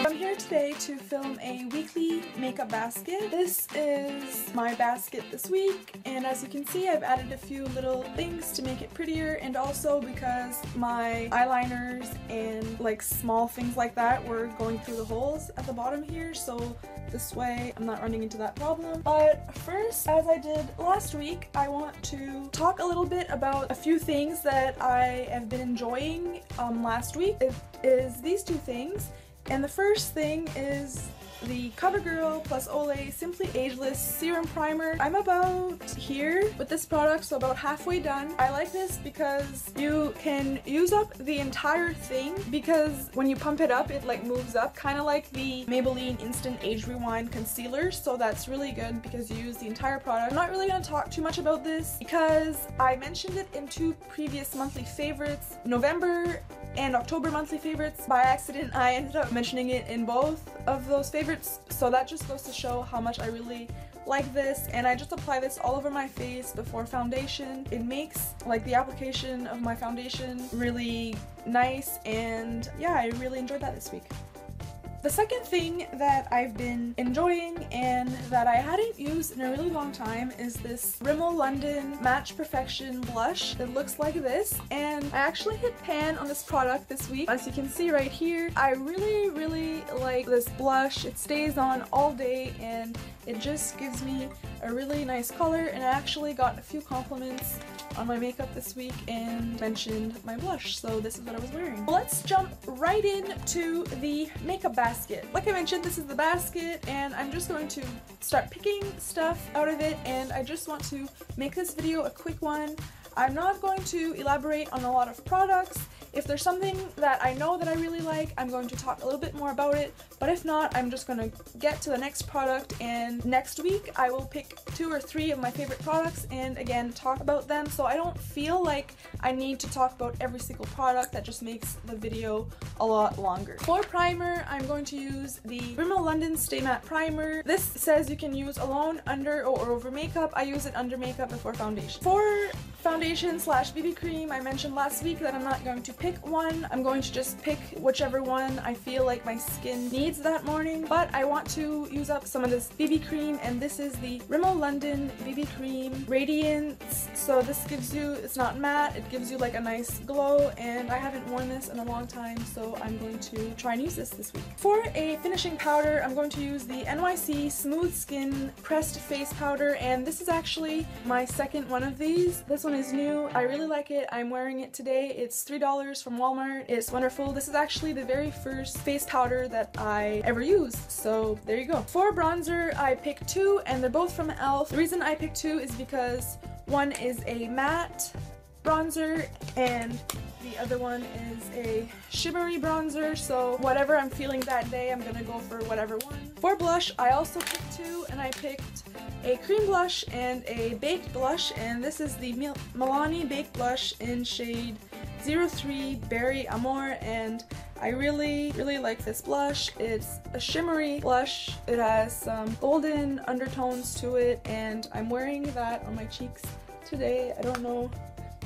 I'm here today to film a weekly makeup basket. This is my basket this week, and as you can see, I've added a few little things to make it prettier, and also because my eyeliners and like small things like that were going through the holes at the bottom here, so this way I'm not running into that problem. But first, as I did last week, I want to talk a little bit about a few things that I have been enjoying last week. It is these two things. And the first thing is the CoverGirl plus Olay Simply Ageless Serum Primer. I'm about here with this product, so about halfway done. I like this because you can use up the entire thing, because when you pump it up, it like moves up, kind of like the Maybelline Instant Age Rewind Concealer, so that's really good because you use the entire product. I'm not really going to talk too much about this because I mentioned it in two previous monthly favorites, November and October monthly favorites. By accident, I ended up mentioning it in both of those favorites, so that just goes to show how much I really like this. And I just apply this all over my face before foundation. It makes like the application of my foundation really nice, and yeah, I really enjoyed that this week. The second thing that I've been enjoying and that I hadn't used in a really long time is this Rimmel London Match Perfection blush. It looks like this, and I actually hit pan on this product this week. As you can see right here, I really like this blush. It stays on all day and it just gives me a really nice color, and I actually got a few compliments on my makeup this week and mentioned my blush, so this is what I was wearing. Let's jump right into the makeup basket. Like I mentioned, this is the basket, and I'm just going to start picking stuff out of it, and I just want to make this video a quick one. I'm not going to elaborate on a lot of products. If there's something that I know that I really like, I'm going to talk a little bit more about it, but if not, I'm just going to get to the next product, and next week I will pick 2 or 3 of my favorite products and again talk about them, so I don't feel like I need to talk about every single product. That just makes the video a lot longer. For primer, I'm going to use the Rimmel London Stay Matte Primer. This says you can use alone, under, or over makeup. I use it under makeup before foundation. For foundation slash BB cream, I mentioned last week that I'm not going to pick one. I'm going to just pick whichever one I feel like my skin needs that morning, but I want to use up some of this BB cream, and this is the Rimmel London BB Cream Radiance. So this gives you, it's not matte, it gives you like a nice glow, and I haven't worn this in a long time, so I'm going to try and use this week. For a finishing powder, I'm going to use the NYC Smooth Skin Pressed Face Powder, and this is actually my second one of these. This one is new. I really like it. I'm wearing it today. It's $3 from Walmart. It's wonderful. This is actually the very first face powder that I ever used, so there you go. For bronzer, I picked 2, and they're both from e.l.f. The reason I picked 2 is because one is a matte bronzer and the other one is a shimmery bronzer, so whatever I'm feeling that day, I'm gonna go for whatever one. For blush, I also picked 2, and I picked a cream blush and a baked blush, and this is the Milani Baked Blush in shade 03 Berry Amore, and I really like this blush. It's a shimmery blush. It has some golden undertones to it, and I'm wearing that on my cheeks today. I don't know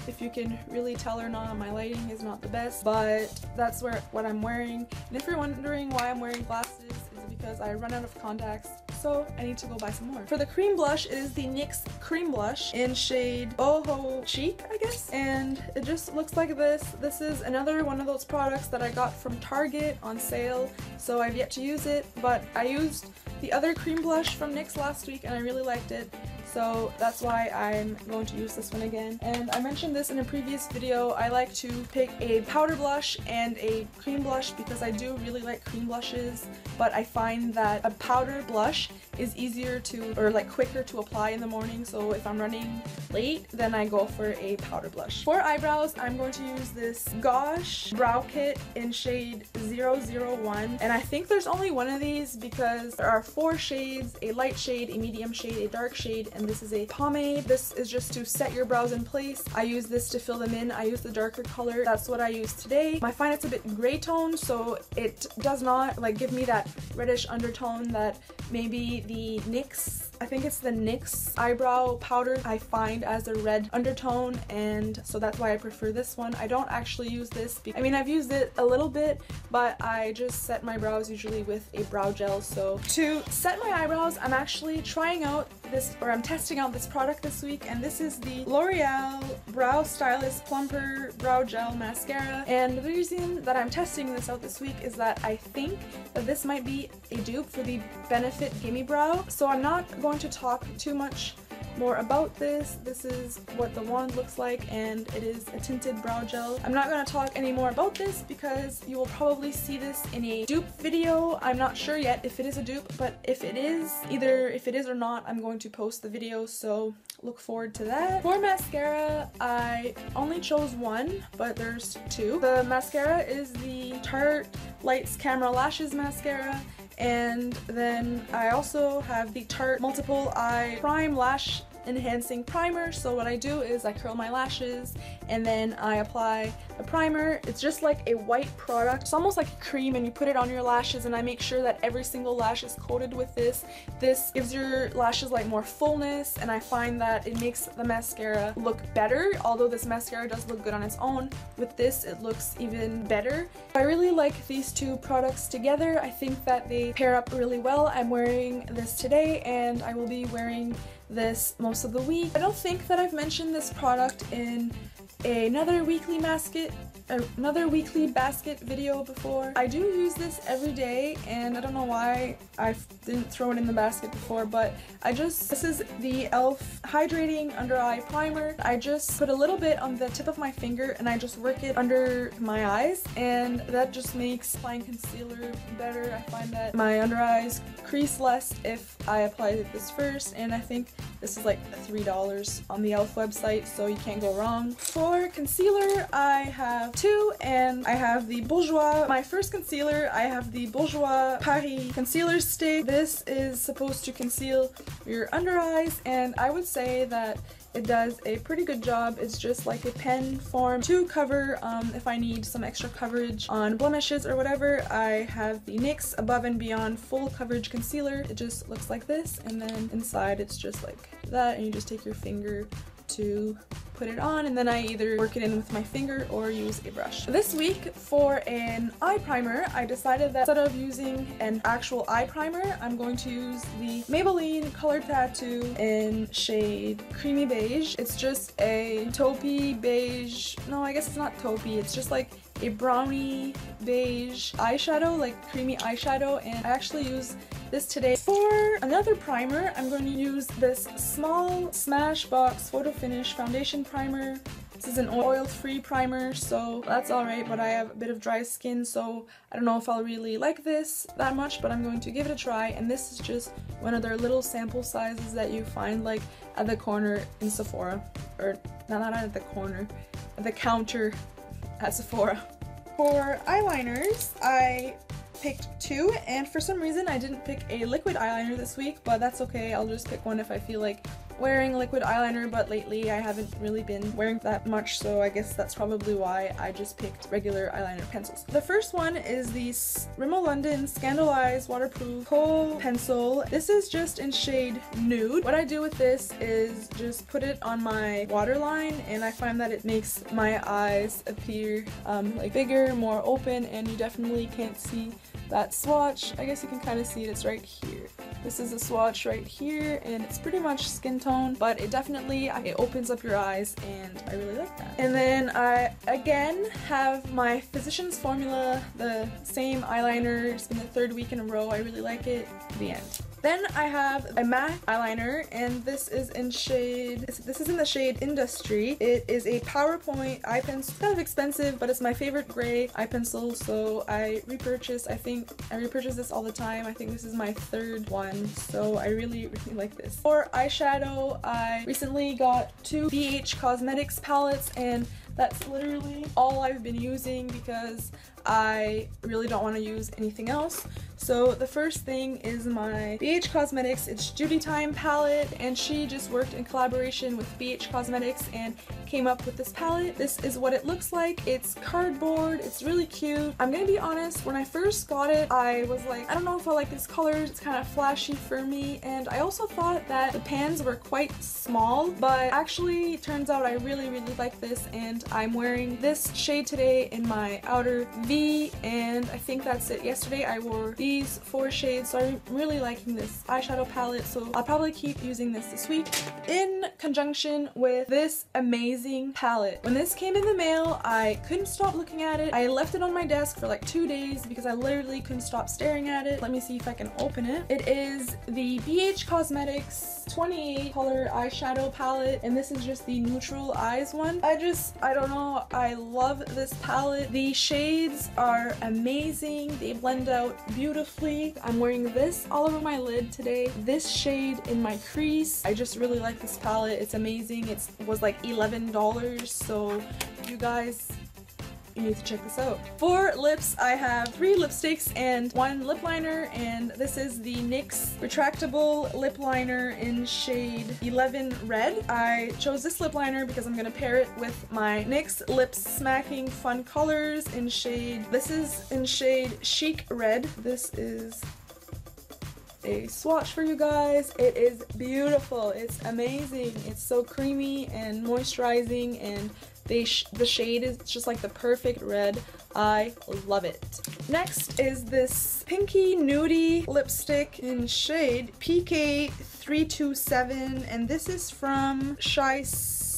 if you can really tell or not, my lighting is not the best, but that's what I'm wearing. And if you're wondering why I'm wearing glasses, it's because I run out of contacts, so I need to go buy some more. For the cream blush, it is the NYX Cream Blush in shade Boho Chic, I guess, and it just looks like this. This is another one of those products that I got from Target on sale, so I've yet to use it, but I used the other cream blush from NYX last week and I really liked it, so that's why I'm going to use this one again. And I mentioned this in a previous video, I like to pick a powder blush and a cream blush because I do really like cream blushes, but I find that a powder blush is easier to, or like quicker to apply in the morning, so if I'm running late, then I go for a powder blush. For eyebrows, I'm going to use this Gosh Brow Kit in shade 001, and I think there's only one of these because there are 4 shades, a light shade, a medium shade, a dark shade, and this is a pomade. This is just to set your brows in place. I use this to fill them in. I use the darker color. That's what I use today. I find it's a bit gray tone, so it does not like give me that reddish undertone that maybe the NYX I think it's the NYX eyebrow powder. I find as a red undertone, and so that's why I prefer this one. I don't actually use this. I mean, I've used it a little bit, but I just set my brows usually with a brow gel. So to set my eyebrows, I'm actually trying out this, or I'm testing out this product this week, and this is the Loreal Brow Stylist Plumper Brow Gel Mascara. And the reason that I'm testing this out this week is that I think that this might be a dupe for the Benefit Gimme Brow. So I'm not going to talk too much more about this. This is what the wand looks like, and it is a tinted brow gel. I'm not going to talk any more about this because you will probably see this in a dupe video. I'm not sure yet if it is a dupe, but if it is, either if it is or not, I'm going to post the video, so look forward to that. For mascara, I only chose one, but there's two. The mascara is the Tarte Lights Camera Lashes Mascara, and then I also have the Tarte Multiple Eye Prime Lash Enhancing Primer. So what I do is I curl my lashes and then I apply the primer. It's just like a white product. It's almost like a cream, and you put it on your lashes, and I make sure that every single lash is coated with this. This gives your lashes like more fullness, and I find that it makes the mascara look better. Although this mascara does look good on its own, with this it looks even better. I really like these two products together. I think that they pair up really well. I'm wearing this today, and I will be wearing this most of the week. I don't think that I've mentioned this product in another weekly basket video before. I do use this every day, and I don't know why I didn't throw it in the basket before, but this is the e.l.f. Hydrating Under Eye Primer. I just put a little bit on the tip of my finger and I just work it under my eyes, and that just makes applying concealer better. I find that my under eyes crease less if I apply this first, and I think this is like $3 on the e.l.f. website, so you can't go wrong. For concealer, I have two, and I have the Bourgeois. My first concealer, I have the Bourgeois Paris Concealer Stick. This is supposed to conceal your under eyes, and I would say that it does a pretty good job. It's just like a pen form to cover if I need some extra coverage on blemishes or whatever. I have the NYX Above and Beyond Full Coverage Concealer. It just looks like this, and then inside it's just like that, and you just take your finger to put it on, and then I either work it in with my finger or use a brush. This week, for an eye primer, I decided that instead of using an actual eye primer, I'm going to use the Maybelline Color Tattoo in shade Creamy Beige. It's just a taupey beige, no, I guess it's not taupey, it's just like a brownie beige eyeshadow, like creamy eyeshadow, and I actually use this today. For another primer, I'm going to use this small Smashbox Photo Finish Foundation Primer. This is an oil-free primer, so that's alright, but I have a bit of dry skin, so I don't know if I'll really like this that much, but I'm going to give it a try. And this is just one of their little sample sizes that you find like at the corner in Sephora, or not at the corner, at the counter at Sephora. For eyeliners, I picked two, and for some reason I didn't pick a liquid eyeliner this week, but that's okay. I'll just pick one if I feel like wearing liquid eyeliner, but lately I haven't really been wearing that much, so I guess that's probably why I just picked regular eyeliner pencils. The first one is the Rimmel London Scandaleyes Waterproof Kohl Pencil. This is just in shade Nude. What I do with this is just put it on my waterline, and I find that it makes my eyes appear like bigger, more open, and you definitely can't see that swatch. I guess you can kind of see it, it's right here. This is a swatch right here, and it's pretty much skin tone, but it definitely, it opens up your eyes, and I really like that. And then I again have my Physicians Formula, the same eyeliner. It's been the third week in a row. I really like it. The end. Then I have a MAC eyeliner, and this is in the shade Industry. It is a PowerPoint eye pencil. It's kind of expensive, but it's my favorite gray eye pencil, so I repurchase. I think I repurchase this all the time. I think this is my third one, so I really, really like this. For eyeshadow, I recently got two Bhcosmetics palettes, and that's literally all I've been using because I really don't want to use anything else. So the first thing is my Bhcosmetics It's Judy Time palette, and she just worked in collaboration with Bhcosmetics and came up with this palette. This is what it looks like. It's cardboard, it's really cute. I'm gonna be honest, when I first got it, I was like, I don't know if I like these colors, it's kind of flashy for me, and I also thought that the pans were quite small, but actually it turns out I really like this, and I'm wearing this shade today in my outer V, and I think that's it. Yesterday I wore these 4 shades, so I'm really liking this eyeshadow palette, so I'll probably keep using this week in conjunction with this amazing palette. When this came in the mail, I couldn't stop looking at it. I left it on my desk for like 2 days because I literally couldn't stop staring at it. Let me see if I can open it. It is the Bhcosmetics 28 color eyeshadow palette, and this is just the neutral eyes one. I don't know, I love this palette. The shades are amazing. They blend out beautifully. I'm wearing this all over my lid today, this shade in my crease. I just really like this palette. It's amazing. It was like $11, so you guys, you need to check this out. For lips, I have 3 lipsticks and 1 lip liner, and this is the NYX Retractable Lip Liner in shade 11 Red. I chose this lip liner because I'm gonna pair it with my NYX Lip Smacking Fun Colors in shade, this is in shade Chic Red. This is a swatch for you guys. It is beautiful. It's amazing. It's so creamy and moisturizing, and the shade is just like the perfect red. I love it. Next is this pinky nudie lipstick in shade PK327, and this is from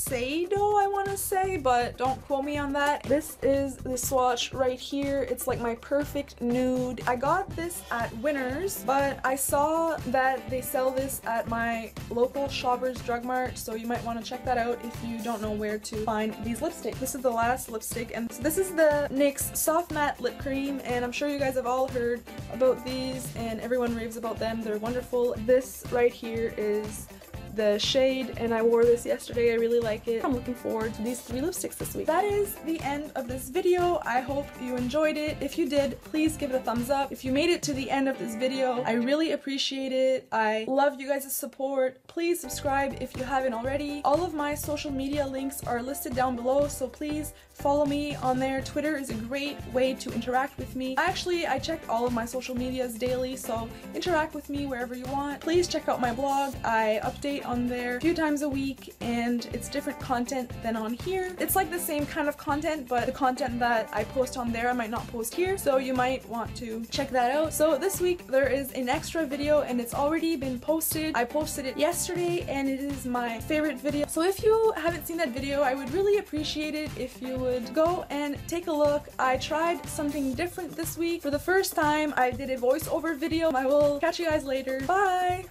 Eyeshadow, I want to say, but don't quote me on that. This is the swatch right here. It's like my perfect nude. I got this at Winners, but I saw that they sell this at my local Shoppers Drug Mart, so you might want to check that out if you don't know where to find these lipsticks. This is the last lipstick, and this is the NYX Soft Matte Lip Cream, and I'm sure you guys have all heard about these, and everyone raves about them. They're wonderful. This right here is the shade, and I wore this yesterday. I really like it. I'm looking forward to these 3 lipsticks this week. That is the end of this video. I hope you enjoyed it. If you did, please give it a thumbs up. If you made it to the end of this video, I really appreciate it. I love you guys' support. Please subscribe if you haven't already. All of my social media links are listed down below, so please follow me on there. Twitter is a great way to interact with me. I check all of my social medias daily, so interact with me wherever you want. Please check out my blog. I update on there a few times a week, and it's different content than on here. It's like the same kind of content, but the content that I post on there I might not post here, so you might want to check that out. So this week there is an extra video, and it's already been posted. I posted it yesterday, and it is my favorite video. So if you haven't seen that video, I would really appreciate it if you would go and take a look. I tried something different this week. For the first time, I did a voiceover video. I will catch you guys later. Bye!